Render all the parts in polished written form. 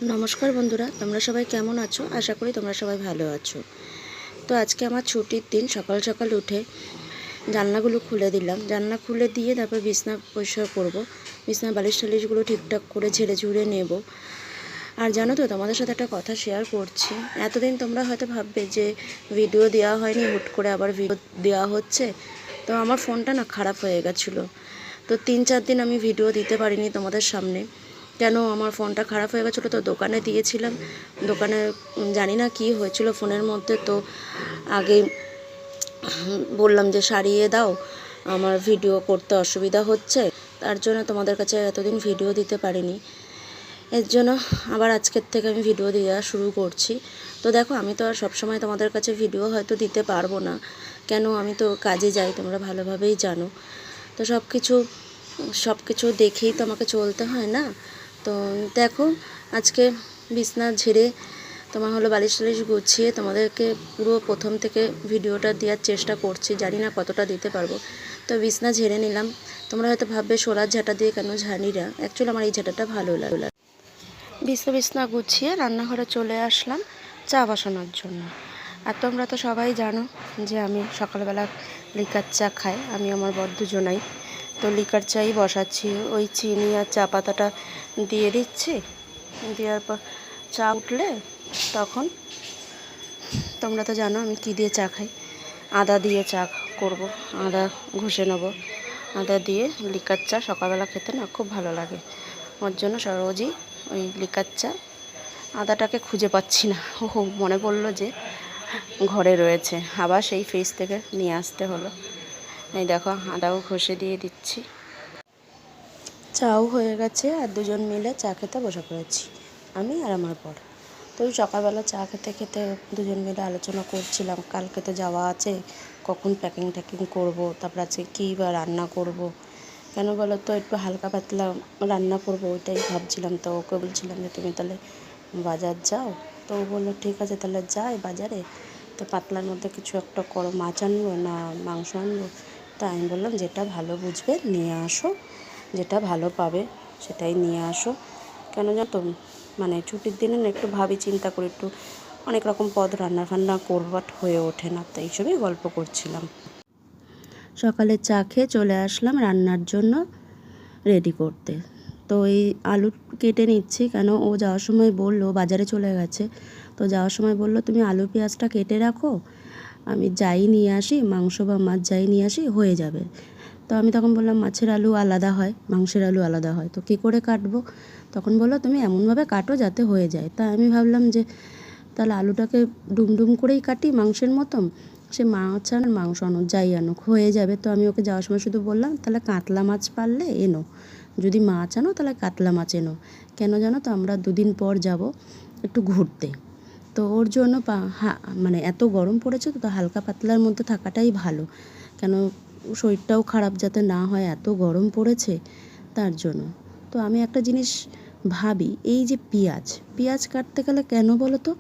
নমস্কার বন্ধুরা, তোমরা সবাই কেমন আছো? আশা করি তোমরা সবাই ভালো আছো। তো আজকে আমার ছুটির দিন। সকাল সকাল উঠে জানলাগুলো খুলে দিলাম। জানলা খুলে দিয়ে তারপর বিছনা পরিষ্কার করব। বিছনা বালিশ টালিশগুলো ঠিকঠাক করে ঝেড়ে ঝুড়ে নেব। আর জানো তো, তোমাদের সাথে একটা কথা শেয়ার করছি। এতদিন তোমরা হয়তো ভাববে যে ভিডিও দেওয়া হয়নি, হুট করে আবার ভিডিও দেওয়া হচ্ছে। তো আমার ফোনটা না খারাপ হয়ে গেছিলো। তো 3-4 দিন আমি ভিডিও দিতে পারিনি তোমাদের সামনে। কেন আমার ফোনটা খারাপ হয়ে গেছিলো, তো দোকানে দিয়েছিলাম। দোকানে জানি না কি হয়েছিল ফোনের মধ্যে। তো আগে বললাম যে সারিয়ে দাও, আমার ভিডিও করতে অসুবিধা হচ্ছে, তার জন্য তোমাদের কাছে এতদিন ভিডিও দিতে পারিনি। এর জন্য আবার আজকের থেকে আমি ভিডিও দেওয়া শুরু করছি। তো দেখো, আমি তো আর সবসময় তোমাদের কাছে ভিডিও হয়তো দিতে পারবো না, কেন আমি তো কাজে যাই, তোমরা ভালোভাবেই জানো। তো সব কিছু দেখেই তো আমাকে চলতে হয় না। তো দেখো, আজকে বিছনা ঝেড়ে তোমার হলো বালিশ টালিশ গুছিয়ে তোমাদেরকে পুরো প্রথম থেকে ভিডিওটা দেওয়ার চেষ্টা করছি। জানি না কতটা দিতে পারবো। তো বিছনা ঝেড়ে নিলাম। তোমরা হয়তো ভাববে সোলার ঝাঁটা দিয়ে কেন ঝাড়ি না, অ্যাকচুয়ালি আমার এই ঝাঁটাটা ভালো লাগে। বিছনা গুছিয়ে রান্নাঘরে চলে আসলাম চা বসানোর জন্য। আর তোমরা তো সবাই জানো যে আমি সকালবেলা লিকার চা খাই, আমি আমার বর দুজনাই। তো লিকার চাই বসাচ্ছি। ওই চিনি আর চা পাতাটা দিয়ে দিচ্ছি। দেওয়ার পর চা উঠলে তখন তোমরা তো জানো আমি কী দিয়ে চা খাই। আদা দিয়ে চা করব, আদা ঘষে নেবো। আদা দিয়ে লিকার চা সকালবেলা খেতে না খুব ভালো লাগে। ওর জন্য রোজই ওই লিকার চা। আদাটাকে খুঁজে পাচ্ছি না, মনে পড়লো যে ঘরে রয়েছে, আবার সেই ফ্রিজ থেকে নিয়ে আসতে হলো। এই দেখো, আদাও ঘষে দিয়ে দিচ্ছি। চাও হয়ে গেছে, আর দুজন মিলে চা খেতে বসে পড়েছি, আমি আর আমার বর। তো ওই সকালবেলা চা খেতে খেতে দুজন মিলে আলোচনা করছিলাম, কালকে তো যাওয়া আছে, কখন প্যাকিং ট্যাকিং করবো, তারপর আজকে কী বা রান্না করব। কেন বলো তো, একটু হালকা পাতলা রান্না করব, ওইটাই ভাবছিলাম। তো ওকে বলছিলাম যে তুমি তাহলে বাজার যাও। তো ও বললো ঠিক আছে তাহলে যাই বাজারে। তো পাতলার মধ্যে কিছু একটা করো, মাছ আনবো না মাংস আনবো। তো আমি বললাম যেটা ভালো বুঝবে নিয়ে আসো, যেটা ভালো পাবে সেটাই নিয়ে আসো। কেন জানো তো, মানে ছুটির দিনে না একটু ভাবি চিন্তা করি, একটু অনেক রকম পদ রান্না ফান্না করব, বাট হয়ে ওঠে না। তো এইসবই গল্প করছিলাম। সকালে চা খেয়ে চলে আসলাম রান্নার জন্য রেডি করতে। তো এই আলু কেটে নিচ্ছি, কেন ও যাওয়ার সময় বললো, বাজারে চলে গেছে। তো যাওয়ার সময় বললো তুমি আলু পেঁয়াজটা কেটে রাখো, আমি যাই নিয়ে আসি, মাংস বা মাছ যাই নিয়ে আসি হয়ে যাবে। তো আমি তখন বললাম মাছের আলু আলাদা হয়, মাংসের আলু আলাদা হয়, তো কী করে কাটবো? তখন বললো তুমি এমনভাবে কাটো যাতে হয়ে যায়। তা আমি ভাবলাম যে তাহলে আলুটাকে ডুমডুম করেই কাটি মাংসের মতন, সে মাছ আন মাংস আনো যাই আনুক হয়ে যাবে। তো আমি ওকে যাওয়ার সময় শুধু বললাম তাহলে কাতলা মাছ পারলে এনো, যদি মাছ আনো তাহলে কাতলা মাছ এনো। কেন জানো তো, আমরা 2 দিন পর যাব একটু ঘুরতে। তো ওর জন্য মানে এত গরম পড়েছে, তো হালকা পাতলার মধ্যে থাকাটাই ভালো, কেন শরীরটাও খারাপ যাতে না হয়, এত গরম পড়েছে তার জন্য। তো আমি একটা জিনিস ভাবি, এই যে পেঁয়াজ কাটতে গেলে কেন বলো তো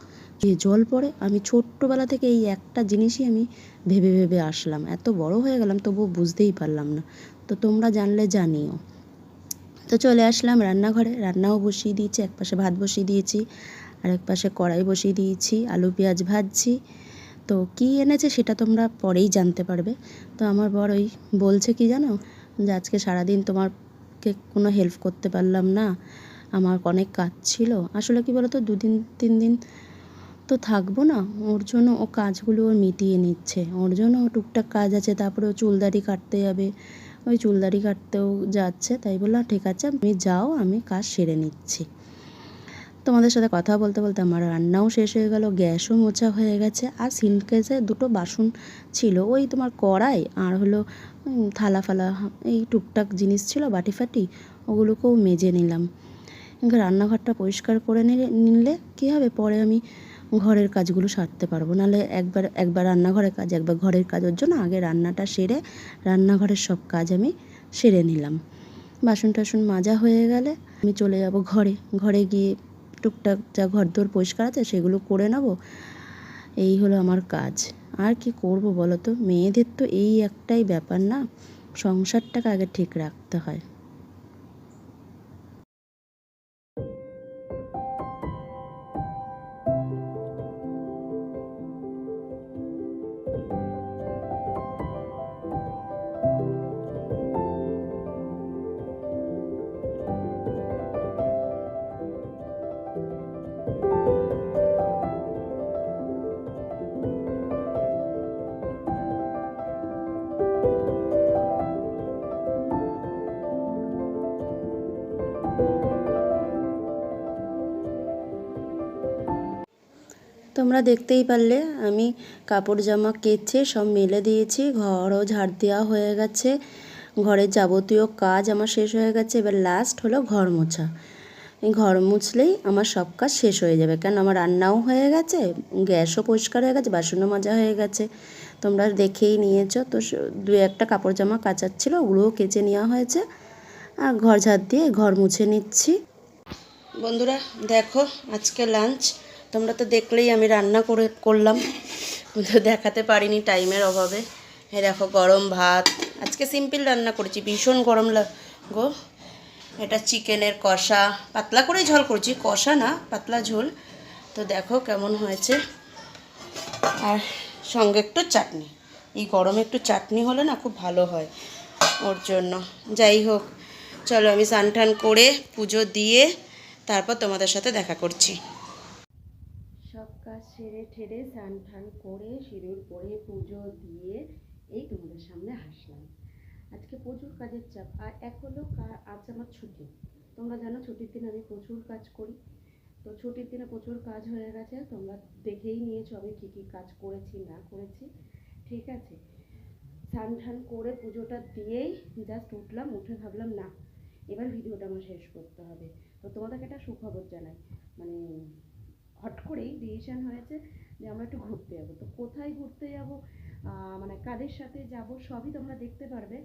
যে জল পড়ে, আমি ছোট্টবেলা থেকে এই একটা জিনিসই আমি ভেবে ভেবে আসলাম, এত বড় হয়ে গেলাম তবুও বুঝতেই পারলাম না। তো তোমরা জানলে জানিও। তো চলে আসলাম রান্নাঘরে, রান্নাও বসিয়ে দিয়েছি, একপাশে ভাত বসিয়ে দিয়েছি আর একপাশে কড়াই বসিয়ে দিয়েছি, আলু পেঁয়াজ ভাজছি। তো কী এনেছে সেটা তোমরা পরেই জানতে পারবে। তো আমার বর ওই বলছে কি জানো, যে আজকে সারাদিন তোমাকে কোনো হেল্প করতে পারলাম না, আমার অনেক কাজ ছিল। আসলে কি বলো তো, 2-3 দিন তো থাকবো না, ওর জন্য ও কাজগুলো ওর মিটিয়ে নিচ্ছে, ওর জন্য টুকটাক কাজ আছে। তারপরে ও চুলদাড়ি কাটতে যাবে, ওই চুলদাড়ি কাটতেও যাচ্ছে। তাই বললাম ঠিক আছে তুমি যাও, আমি কাজ সেরে নিচ্ছি। তোমাদের সাথে কথা বলতে বলতে আমার রান্নাও শেষ হয়ে গেল, গ্যাসও মোছা হয়ে গেছে। আর সিনকেসে 2টো বাসন ছিল, ওই তোমার কড়াই আর হলো থালা ফালা, এই টুকটাক জিনিস ছিল, বাটি ফাটি, ওগুলোকেও মেজে নিলাম। রান্নাঘরটা পরিষ্কার করে নিলে কী হবে, পরে আমি ঘরের কাজগুলো সারতে পারবো। নাহলে একবার রান্নাঘরের কাজ একবার ঘরের কাজ, ওর জন্য আগে রান্নাটা সেরে রান্নাঘরের সব কাজ আমি সেরে নিলাম। বাসন টাসন মাজা হয়ে গেলে আমি চলে যাব ঘরে গিয়ে টুকটাক যা ঘরদোর পরিষ্কার আছে সেগুলো করে নেব। এই হলো আমার কাজ। আর কি করব বলো তো, মেয়েদের তো এই একটাই ব্যাপার না, সংসারটাকে আগে ঠিক রাখতে হয়। তোমরা দেখতেই পারলে আমি কাপড় জামা কেচে সব মেলে দিয়েছি, ঘরও ঝাড় দেওয়া হয়ে গেছে, ঘরের যাবতীয় কাজ আমার শেষ হয়ে গেছে। এবার লাস্ট হলো ঘর মোছা। এই ঘর মুছলেই আমার সব কাজ শেষ হয়ে যাবে, কেন আমার রান্নাও হয়ে গেছে, গ্যাসও পরিষ্কার হয়ে গেছে, বাসনও মাজা হয়ে গেছে। তোমরা দেখেই নিয়েছো তো, দু একটা কাপড় জামা কাচার ছিল, ওগুলোও কেচে নেওয়া হয়েছে। আর ঘর ঝাড় দিয়ে ঘর মুছে নিচ্ছি। বন্ধুরা দেখো আজকে লাঞ্চ, তোমরা তো দেখলেই আমি রান্না করলাম, কিন্তু দেখাতে পারিনি টাইমের অভাবে। এই দেখো গরম ভাত, আজকে সিম্পল রান্না করেছি, ভীষণ গরম গো। এটা চিকেনের কষা, পাতলা করেই ঝোল করছি, কষা না পাতলা ঝোল। তো দেখো কেমন হয়েছে, আর সঙ্গে একটু চাটনি। এই গরমে একটু চাটনি হলে না খুব ভালো হয় ওর জন্য। যাই হোক, চলো আমি স্নান টান করে পুজো দিয়ে তারপর তোমাদের সাথে দেখা করছি। সব কাজ সেরে ঠেরে স্নান টান করে সিঁদুর পরে পুজো দিয়ে এই তোমাদের সামনে হাসলাম। আজকে প্রচুর কাজের চাপ, আর এক হলো আজ আমার ছুটি। তোমরা জানো ছুটির দিন আমি প্রচুর কাজ করি, তো ছুটির দিনে প্রচুর কাজ হয়ে গেছে। তোমরা দেখেই নিয়েছো আমি কী কী কাজ করেছি না করেছি, ঠিক আছে। স্নান টান করে পুজোটা দিয়েই জাস্ট উঠলাম, উঠে ভাবলাম না এবার ভিডিওটা আমার শেষ করতে হবে। তো তোমাদেরকে একটা সুখবর জানাই, মানে হট করেই ডিসিশন হয়েছে যে আমরা একটু ঘুরতে যাবো। তো কোথায় ঘুরতে যাব, মানে কাদের সাথে যাব সবই তোমরা দেখতে পারবে।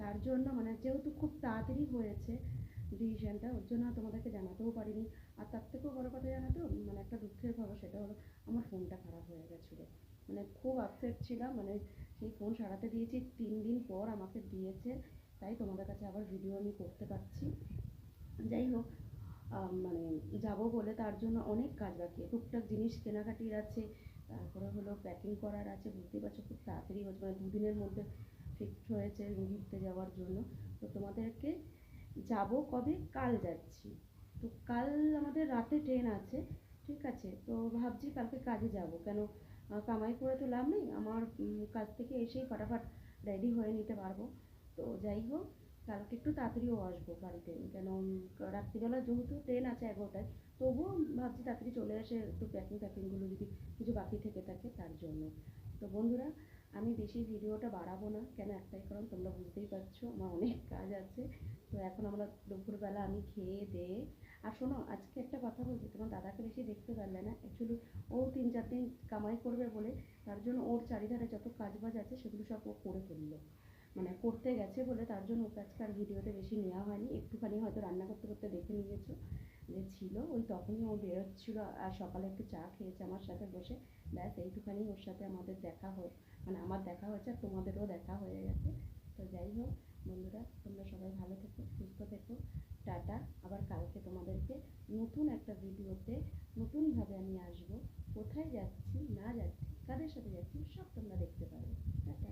তার জন্য মানে যেহেতু খুব তাড়াতাড়ি হয়েছে ডিসিশনটা, ওর জন্য তোমাদেরকে জানাতেও পারিনি। আর তার থেকেও বড় কথা জানাতো, মানে একটা দুঃখের খবর, সেটা হলো আমার ফোনটা খারাপ হয়ে গেছিলো। মানে খুব আপসেট ছিলাম, মানে সেই ফোন সারাতে দিয়েছি 3 দিন পর আমাকে দিয়েছে, তাই তোমাদের কাছে আবার ভিডিও আমি করতে পারছি। যাই হোক, মানে যাব বলে তার জন্য অনেক কাজ বাকি, টুকটাক জিনিস কেনাকাটির আছে, তারপরে হলো প্যাকিং করার আছে। বুঝতেই পারছো খুব তাড়াতাড়ি হচ্ছে, মানে 2 দিনের মধ্যে ফিক্সড হয়েছে ঘুরতে যাওয়ার জন্য। তো তোমাদেরকে যাব কবে, কাল যাচ্ছি। তো কাল আমাদের রাতে ট্রেন আছে, ঠিক আছে। তো ভাবছি কালকে কাজে যাব, কেন কামাই করে তো লাভ নেই, আমার কাজ থেকে এসেই ফটাফট রেডি হয়ে নিতে পারবো। তো যাই হোক, কালকে একটু তাড়াতাড়িও আসবো বাড়িতে, কেন রাত্রিবেলা যেহেতু ট্রেন আছে 11টায়, তবুও ভাবছি তাড়াতাড়ি চলে এসে একটু প্যাকিংগুলো যদি কিছু বাকি থেকে থাকে তার জন্য। তো বন্ধুরা আমি বেশি ভিডিওটা বাড়াবো না, কেন একটাই কারণ তোমরা বুঝতেই পারছো আমার অনেক কাজ আছে। তো এখন আমরা দুপুরবেলা আমি খেয়ে দিয়ে, আর শোনো আজকে একটা কথা বলছি, তোমার দাদাকে বেশি দেখতে পারলে না, অ্যাকচুয়ালি ও 3-4 দিন কামাই করবে বলে তার জন্য ওর চারিধারে যত কাজবাজ আছে সেগুলো সব ও করে ফেললো, মানে করতে গেছে বলে তার জন্য ওকে আজকে আর ভিডিওতে বেশি নেওয়া হয়নি। একটুখানি হয়তো রান্না করতে করতে দেখে নিয়েছো যে ছিল, ওই তখনই ও বেরোচ্ছিল, আর সকালে একটু চা খেয়েছে আমার সাথে বসে, ব্যাস এইটুখানি ওর সাথে আমাদের দেখা মানে আমার দেখা হয়েছে, আর তোমাদেরও দেখা হয়ে গেছে। তো যাই হোক বন্ধুরা, তোমরা সবাই ভালো থেকো, সুস্থ থেকো, টাটা। আবার কালকে তোমাদেরকে নতুন একটা ভিডিওতে নতুনভাবে আমি আসবো, কোথায় যাচ্ছি না যাচ্ছি কাদের সাথে যাচ্ছি সব তোমরা দেখতে পাবে। টাটা।